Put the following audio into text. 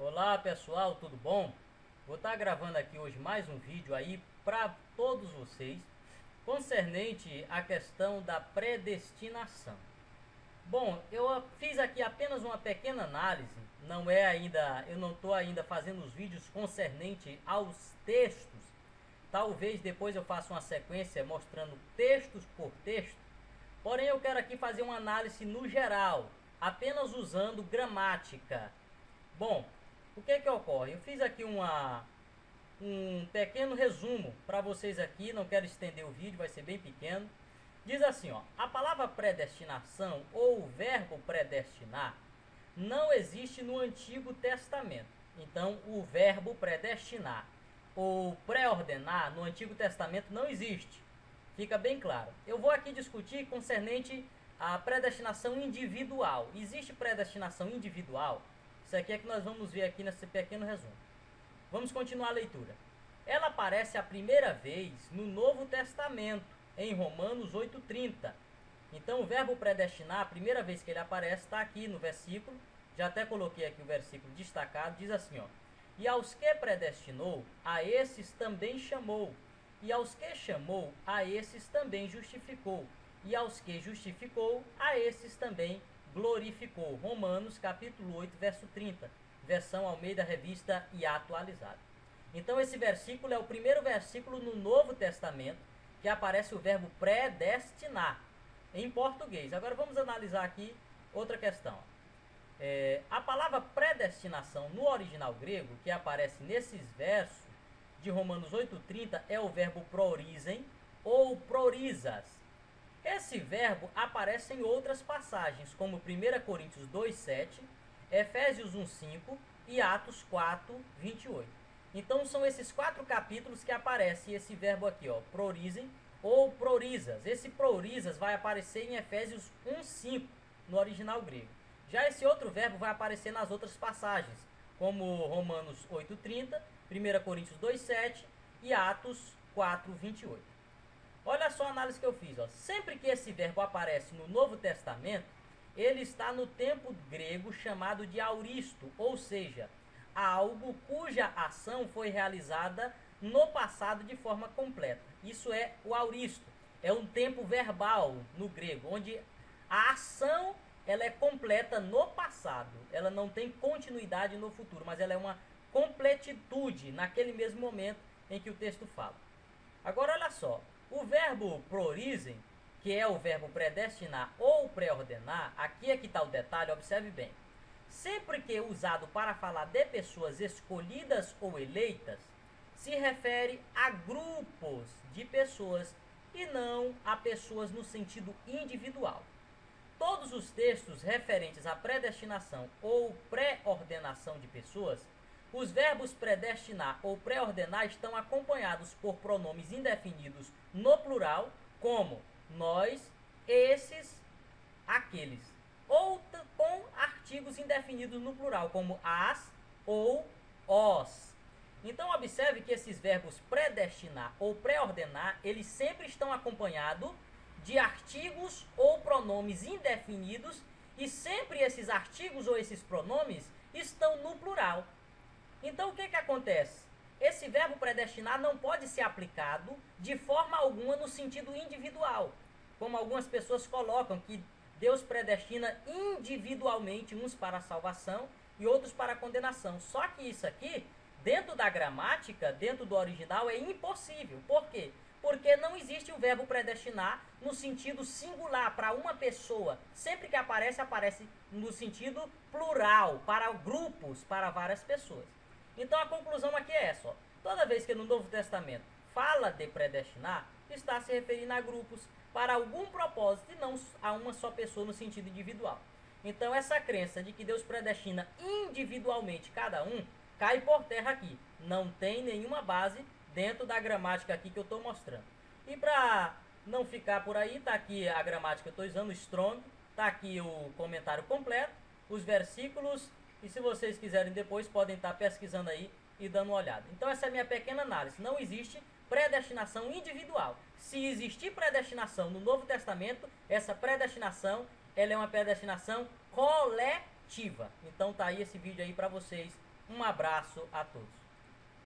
Olá pessoal, tudo bom? Vou estar gravando aqui hoje mais um vídeo aí para todos vocês concernente à questão da predestinação. Bom, eu fiz aqui apenas uma pequena análise, eu não estou ainda fazendo os vídeos concernente aos textos. Talvez depois eu faça uma sequência mostrando textos por texto. Porém, eu quero aqui fazer uma análise no geral, apenas usando gramática. Bom, o que ocorre? Eu fiz aqui um pequeno resumo para vocês aqui, não quero estender o vídeo, vai ser bem pequeno. Diz assim, ó, a palavra predestinação ou o verbo predestinar não existe no Antigo Testamento. Então, o verbo predestinar ou pré-ordenar no Antigo Testamento não existe. Fica bem claro. Eu vou aqui discutir concernente à predestinação individual. Existe predestinação individual? Isso aqui é que nós vamos ver aqui nesse pequeno resumo. Vamos continuar a leitura. Ela aparece a primeira vez no Novo Testamento, em Romanos 8,30. Então, o verbo predestinar, a primeira vez que ele aparece, está aqui no versículo. Já até coloquei aqui o versículo destacado. Diz assim, ó. E aos que predestinou, a esses também chamou. E aos que chamou, a esses também justificou. E aos que justificou, a esses também glorificou. Romanos capítulo 8, verso 30. Versão Almeida Revista e Atualizada. Então esse versículo é o primeiro versículo no Novo Testamento que aparece o verbo predestinar em português. Agora vamos analisar aqui outra questão. A palavra predestinação no original grego, que aparece nesses versos de Romanos 8,30, é o verbo prorisen ou prorisas. Esse verbo aparece em outras passagens, como 1 Coríntios 2,7, Efésios 1,5 e Atos 4,28. Então são esses 4 capítulos que aparece esse verbo aqui, ó, prorisen ou prorisas. Esse prorisas vai aparecer em Efésios 1,5 no original grego. Já esse outro verbo vai aparecer nas outras passagens, como Romanos 8,30, 1 Coríntios 2,7 e Atos 4,28. Olha só a análise que eu fiz. Ó. Sempre que esse verbo aparece no Novo Testamento, ele está no tempo grego chamado de auristo, ou seja, algo cuja ação foi realizada no passado de forma completa. Isso é o auristo. É um tempo verbal no grego, onde a ação ela é completa no passado. Ela não tem continuidade no futuro, mas ela é uma completitude naquele mesmo momento em que o texto fala. Agora olha só, o verbo prorisen, que é o verbo predestinar ou pré-ordenar, aqui é que está o detalhe, observe bem. Sempre que usado para falar de pessoas escolhidas ou eleitas, se refere a grupos de pessoas e não a pessoas no sentido individual. Todos os textos referentes à predestinação ou pré-ordenação de pessoas, os verbos predestinar ou pré-ordenar estão acompanhados por pronomes indefinidos no plural, como nós, esses, aqueles, ou com artigos indefinidos no plural, como as ou os. Então observe que esses verbos predestinar ou pré-ordenar, eles sempre estão acompanhados de artigos ou pronomes indefinidos e sempre esses artigos ou esses pronomes estão no plural. Então o que acontece? Esse verbo predestinar não pode ser aplicado de forma alguma no sentido individual, como algumas pessoas colocam que Deus predestina individualmente uns para a salvação e outros para a condenação. Só que isso aqui, dentro da gramática, dentro do original, é impossível. Por quê? Porque não existe o verbo predestinar no sentido singular, para uma pessoa. Sempre que aparece, aparece no sentido plural, para grupos, para várias pessoas. Então a conclusão aqui é essa. Ó. Toda vez que no Novo Testamento fala de predestinar, está se referindo a grupos para algum propósito e não a uma só pessoa no sentido individual. Então essa crença de que Deus predestina individualmente cada um, cai por terra aqui. Não tem nenhuma base dentro da gramática aqui que eu estou mostrando. E para não ficar por aí, está aqui a gramática que eu estou usando, Strong, está aqui o comentário completo, os versículos, e se vocês quiserem depois, podem estar pesquisando aí e dando uma olhada. Então essa é a minha pequena análise. Não existe predestinação individual. Se existir predestinação no Novo Testamento, essa predestinação ela é uma predestinação coletiva. Então tá aí esse vídeo aí para vocês Um abraço a todos.